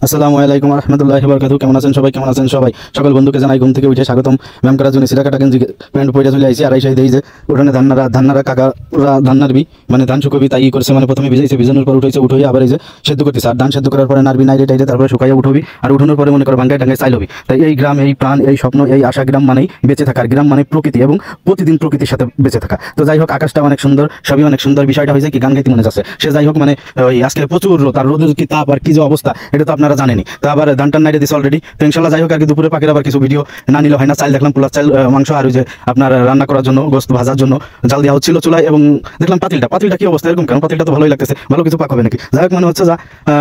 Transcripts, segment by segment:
আসসালামু আলাইকুম রহমতুল্লাহি ওয়া বারাকাতুহু। কেমন আছেন সবাই? কেমন আছেন সবাই? সকল বন্ধুকে জানাই ঘুম থেকে উঠে স্বাগতম। ব্যায়াম করার জন্য সিরাকাটা গেঞ্জি প্যান্ট পরে চলে আইছি। আর এই সাইডে এই যে উঠানে ধান্নারা কাকারা ধান নাড়বি, মানে ধান শুকোবি, তাই করছে। মানে প্রথমে ভিজাইছে, ভিজানোর পর উঠাইছে, উঠোই আবার এই যে সেদ্ধ করতেছে। আর ধান সেদ্ধ করার পরে নাড়বি, নাইরে টাইরে তারপরে শুকাইয়া উঠবি। আর উঠানোর পরে মনে করো ভাঙ্গায় ডাঙ্গায় চাইল হবি। তাই এই গ্রাম, এই প্রাণ, এই স্বপ্ন, এই আশা গ্রাম মানেই বেঁচে থাকার গ্রাম, মানে প্রকৃতি এবং প্রতিদিন প্রকৃতির সাথে বেঁচে থাকা। তো যাই হোক, আকাশটা অনেক সুন্দর, সবই অনেক সুন্দর। বিষয়টা হয়েছে কি, গান গাইতে মনে যাচ্ছে। সে যাই হোক, মানে ওই আজকে প্রচুর রোদ, আর রোদের কি তাপ আর কি যে অবস্থা, এটা তো আপনারা জানেনি। তো আবার ধান টান নাইরে দিচ্ছে অলরেডি। তো ইনশাল্লাহ যাই হোক, আর কি দুপুরে পাখির আবার কিছু ভিডিও না নিলে হয় না। চাল দেখলাম, পোলার চাল, মাংস, আর ওই যে আপনার রান্না করার জন্য গোস্ত ভাজার জন্য জাল দেওয়া হচ্ছিল চুলায়। এবং দেখলাম পাতিলটা কি অবস্থা, এরকম কেন? পাতিলটা তো ভালোই লাগতেছে, ভালো কিছু পাক হবে নাকি? যাই হোক, মনে হচ্ছে যা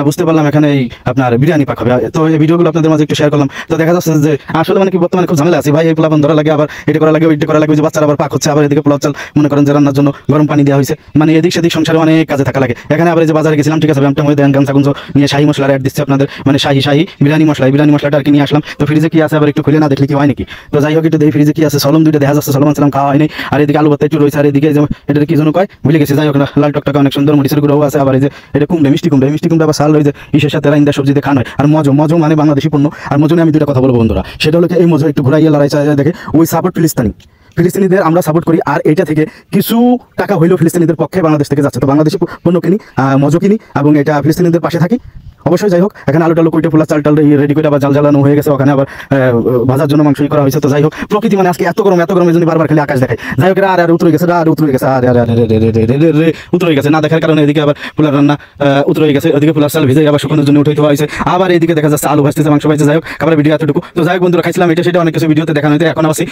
বুঝতে পারলাম এখানে এই আপনার বিরিয়ানি পাক হবে। তো এই ভিডিওগুলো আপনাদের মাঝে একটু শেয়ার করলাম। তো দেখা যাচ্ছে যে আসলে মানে কি বর্তমানে খুব ঝামেলা আছে ভাই। এই পোলাপান ধরা লাগে, আবার এটা করা লাগে, ওইটা করা লাগে, যে বাচ্চারা আবার পাক হচ্ছে, আবার এদিকে পোলাও চাল মনে করেন যে রান্নার জন্য গরম পানি দেওয়া হয়েছে। মানে এদিক সেদিক সংসারে অনেক কাজে থাকা লাগে। এখানে আবার এই যে বাজারে গেছিলাম, ঠিক আছে, ব্যায়ামটা হয়ে দেন গামছা গুঞ্জ নিয়ে শাহি মশলা অ্যাড দিচ্ছে আপনাদের, মানে শাহি বিরিয়ানি মশলাটা আর কি নিয়ে আসলাম। তো ফ্রিজে কি আছে আবার একটু খুলে না দেখলে কি হয় নাকি? তো যাই হোক, একটু দেখি ফ্রিজে কি আছে। সলম দুইটা দেখা যাচ্ছে, সলম আনছিলাম, খাওয়া হয়নি। আর এদিকে আলু ভর্তা একটু রয়েছে, আর এদিকে এটা কি যেন কয় ভুলে গেছে। যাই হোক, লাল টকটকা অনেক সুন্দর মরিচের গুঁড়ো আছে। আবার এই যে এটা মিষ্টি কুমড়া আবার সাল রয়েছে, ইসের সাথে রাইন্দা সবজিতে খান হয়। আর মজো মানে বাংলাদেশি পণ্য। আর মজনে আমি দুইটা কথা বলবো বন্ধুরা, সেটা হলো এই মজো একটু ঘুরাইয়া লড়াই চাই দেখে ওই সাপোর্ট ফিলিস্তিনিদের আমরা সাপোর্ট করি। আর এটা থেকে কিছু টাকা হইলেও ফিলিস্তিনিদের পক্ষে বাংলাদেশ থেকে যাচ্ছে। তো বাংলাদেশি পণ্য কিনি, মজো কিনি, এবং এটা ফিলিস্তিনিদের পাশে থাকি অবশ্যই। যাই হোক, এখানে আলু টালু কুইটে পোলা চাল রেডি করে আবার জ্বালানো হয়ে গেছে। ওখানে আবার ভাজার জন্য মাংসই করা হয়েছে। তো যাই হোক, প্রকৃতি মানে আজকে এত গরম এই জন্য বারবার খালি আকাশ দেখায়। যাই হোক, আর উতরে গেছে, উতরে গেছে না দেখার কারণে এদিকে আবার পোলার রান্না উতরে গেছে। ওদিকে পোলার চাল ভিজে আবার শুকানোর জন্য উঠে দেওয়া হয়েছে। আবার এইদিকে দেখা যাচ্ছে আলু ভাজতেছে, মাংস ভাজছে। যাই হোক, আবার ভিডিও এতটুকু। তো যাই হোক বন্ধুরা, খাইছিলাম এটা সেটা অনেক কিছু ভিডিওতে দেখানো হয়েছে। এখন আসি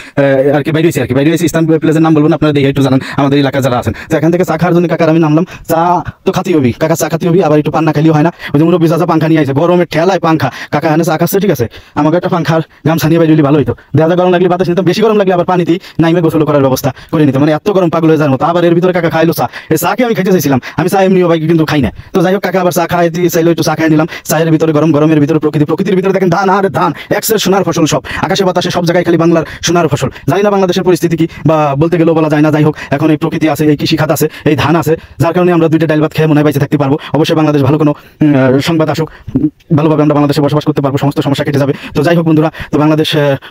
আর কি বাইরে হয়েছে ইস্টার্ন প্লেসের নাম বলবেন আপনারা, দেখে একটু জানান আমাদের এলাকায় যারা আছেন। তো এখান থেকে চা খাওয়ার জন্য কাকার আমি নামলাম। চা তো খাতি হবি, কাকা চা খাতি হবি, আবার একটু পান্না খাইলেও হয় না। ওই যে মুরব্বী চাচা পাঙ্খা নিয়ে আসে, গরমের ঠেলায় পাঙ্খা। কাকা এনে চা খাচ্ছে, ঠিক আছে, আমাকে একটা পাঙ্খার গামছা নিয়ে বাইরে ভালো হইতো। দেখা গরম লাগলে বাতাস নিতাম, বেশি গরম লাগলে আবার পানিতে নাইমে গোসল করার ব্যবস্থা করে নিতাম। মানে এত গরম পাগল হয়ে যাওয়ার মতো। আবার এর ভিতরে কাকা খাইলো চা। এই চাকে আমি খাইতে চাইছিলাম, আমি চা এমনিও ভাই কিন্তু খাই না। তো যাই হোক, কাকা আবার চা খাই চাইলো, একটু চা খাই নিলাম। চায়ের ভিতরে গরমের ভিতরে প্রকৃতির ভিতরে দেখেন ধান আর ধান, এক্সের সোনার ফসল সব, আকাশে বাতাসে সব জায়গায় খালি বাংলার সোনার ফসল। জানি না বাংলাদেশের পরিস্থিতি কি, বা বলতে গেলেও বলা যায় না। যাই হোক, এখন এই প্রকৃতি আছে, এই কৃষি খাত আছে, এই ধান আছে, যার কারণে আমরা দুইটা ডাইল ভাত খেয়ে মনে হয় বেঁচে থাকতে পারবো। অবশ্যই বাংলাদেশ ভালো কোনো সংবাদ আসুক, ভালোভাবে আমরা বাংলাদেশে বসবাস করতে পারবো, সমস্ত সমস্যা কেটে যাবে। তো যাই হোক বন্ধুরা, তো বাংলাদেশ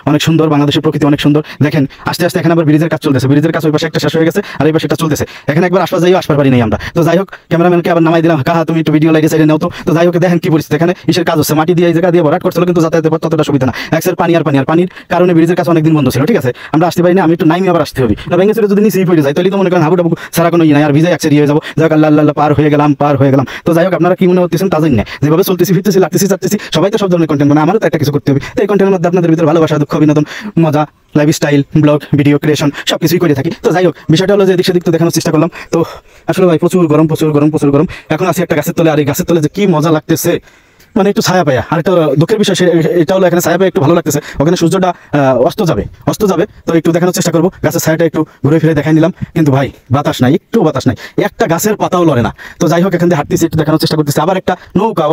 অনেক সুন্দর, বাংলাদেশের প্রকৃতি অনেক সুন্দর। দেখেন আস্তে আস্তে এখানে আবার ব্রিজের কাজ চলতেছে। ব্রিজের কাজ ওই পাশে একটা শেষ হয়ে গেছে, আর এই পাশে একটা চলতেছে। এখানে একবার আসবার পারি নাই আমরা। তো যাই হোক, ক্যামেরাম্যানকে আবার নামাই দিলাম, কাহা তুমি একটু ভিডিও লাইটে সাইডে নাও। তো যাই হোক, দেখেন কি পরিস্থিতি। এখানে ইসের কাজ হচ্ছে, মাটি দিয়ে এই জায়গা দিয়ে ভরাট করছিল, কিন্তু যাতায়াতের পর ততটা সুবিধা না। এক্সের পানির কারণে ব্রিজের কাছে অনেকদিন বন্ধ ছিল, ঠিক আছে, আমরা আসতে পারি না। আমি একটু নাইমে আবার আসতে হবে। ভেঙে ছিল যদি নিচেই পড়ে যায়, তাহলে তো মনে করেন হাবুডাবু সারা কোনো নাই, আর ভিজে একসের হয়ে যাবো। যাই হোক, আল্লাহ পার হয়ে গেলাম। তো যাই হোক, আপনারা কি মনে করতেছেন তা জানি না, যেভাবে চলতেছি ফিরতেছি লাগতেছি চাচ্ছি, সবাই তো সব ধরনের কন্টেন্ট, মানে আমারও তো একটা কিছু করতে হবে। তো এই কন্টেন্টের মধ্যে আপনাদের ভিতরে ভালোবাসা, দুঃখ, বিনোদন, মজা, লাইফস্টাইল, ব্লগ, ভিডিও ক্রিয়েশন সবকিছুই করে থাকি। তো যাই হোক, বিষয়টা হলো যে এদিক সেদিক তো দেখানোর চেষ্টা করলাম। তো আসলে ভাই প্রচুর গরম। এখন আছি একটা গাছের তলে, আর এই গাছের তলে যে কি মজা লাগতেছে, মানে একটু ছায়া পায়া। আর একটা দুঃখের বিষয় এটা হলো, এখানে ছায়া পায়া একটু ভালো লাগতেছে। ওখানে সূর্যটা অস্ত যাবে, তো একটু দেখানোর চেষ্টা করবো। গাছের ছায়াটা একটু ঘুরে ফিরে দেখাই নিলাম, কিন্তু ভাই বাতাস নাই, একটু বাতাস নাই, একটা গাছের পাতাও লড়ে না। তো যাই হোক, এখান থেকে হাঁটতেছি, একটু দেখানোর চেষ্টা করতেছি। আবার একটা নৌকা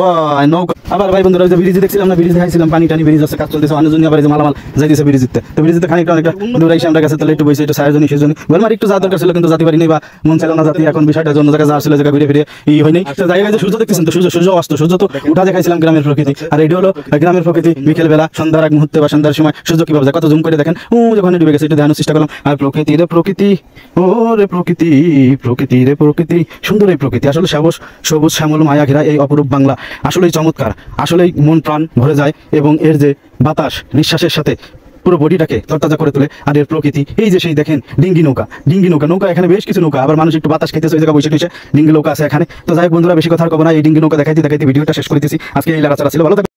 আবার ভাই বন্ধুরা, ব্রিজে দেখছিলাম না, ব্রিজ দেখাইছিলাম, পানি ব্রিজ আছে, কাজ চলতেছে, অন্যজন আবার মালামাল যাইতেছে ব্রিজিতে। তো ব্রিজিতে খানিকটা অনেকটা দূরে এসে আমরা গাছের তলে একটু বসে, একটু ছায়ার জন্য সেজন্য বলমার একটু যাওয়া দরকার ছিল, কিন্তু যাতে পারিনি, বা মন চাইল না জাতি। এখন বিষয়টা জন্য জায়গা যাওয়ার ছিল, জায়গা ঘুরে ফিরে হয়নি। তো জায়গায় যে সূর্য দেখতেছেন, তো সূর্য অস্ত, সূর্য তো উঠা দেখাইছিলাম গ্রামের প্রকৃতি। আর এটি হলো গ্রামের প্রকৃতি, বিকেল বেলা, সন্ধ্যার এক মুহূর্তে বা সন্ধ্যার সময় সূর্য কিভাবে যায়, কত জুম করে দেখেন, ওখানে ডুবে গেছে, একটু দেখানোর চেষ্টা করলাম। আর প্রকৃতি রে প্রকৃতি, সুন্দর এই প্রকৃতি, আসলে সবুজ শ্যামল মায়া ঘেরা এই অপরূপ বাংলা আসলেই চমৎকার, আসলেই মন প্রাণ ভরে যায়। এবং এর যে বাতাস নিঃশ্বাসের সাথে পুরো বডিটাকে তরতাজা করে তোলে। আর এর প্রকৃতি, এই যে সেই দেখেন ডিঙ্গি নৌকা, এখানে বেশ কিছু নৌকা, আবার মানুষ একটু বাতাস খেতেছে ওই জায়গা বসে ডিঙ্গি নৌকা আছে এখানে। তো যাই হোক বন্ধুরা, বেশি কথা আর কব না, এই ডিঙ্গি নৌকা দেখাইতে ভিডিওটা শেষ করে দিয়েছি। আজকে এই লাগাছাড়া ছিল, ভালো থাকবেন।